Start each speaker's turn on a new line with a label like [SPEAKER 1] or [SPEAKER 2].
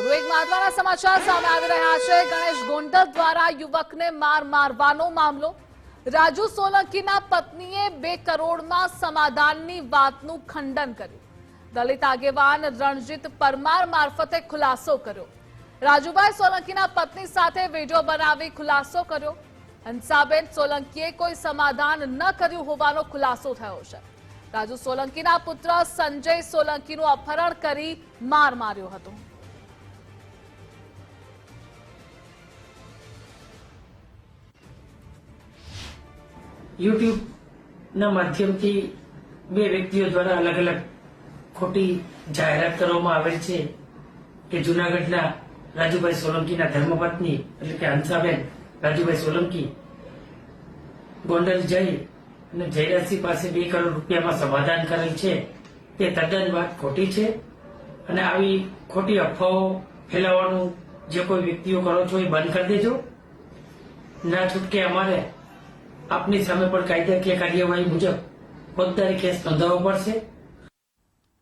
[SPEAKER 1] એક મહત્વના સમાચાર સામે આવી રહ્યા છે। ગણેશ ગોંડલ દ્વારા યુવકને મારવાનો મામલો। રાજુ સોલંકીના પત્નીએ 2 કરોડમાં સમાધાનની વાતનું ખંડન કર્યું। દલિત આગેવાન રણજીત પરમાર મારફતે ખુલાસો કર્યો। રાજુભાઈ સોલંકીના પત્ની સાથે વિડીયો બનાવી ખુલાસો કર્યો। હંસાબેન સોલંકીએ કોઈ સમાધાન ન કર્યું હોવાનો ખુલાસો થયો છે। રાજુ સોલંકીના પુત્ર સંજય સોલંકીનું અપહરણ કરી માર માર્યો હતો।
[SPEAKER 2] યુટ્યુબ ના માધ્યમથી 2 વ્યક્તિઓ દ્વારા અલગ અલગ ખોટી જાહેરાત કરવામાં આવેલ છે કે જૂનાગઢના રાજુભાઈ સોલંકીના ધર્મપત્ની એટલે કે હંસાબેન રાજુભાઈ સોલંકી ગોંડલ જઈ અને જયરાજસિંહ પાસે 2 કરોડ રૂપિયામાં સમાધાન કરેલ છે તે તદ્દન વાત ખોટી છે અને આવી ખોટી અફવાઓ ફેલાવવાનું જે કોઈ વ્યક્તિઓ કરો છો એ બંધ કરી દેજો। ના છૂટકે અમારે આપની સામે પણ કાયદાકીય કાર્યવાહી મુજબ ફોજદારી કેસ નોંધાવવો પડશે।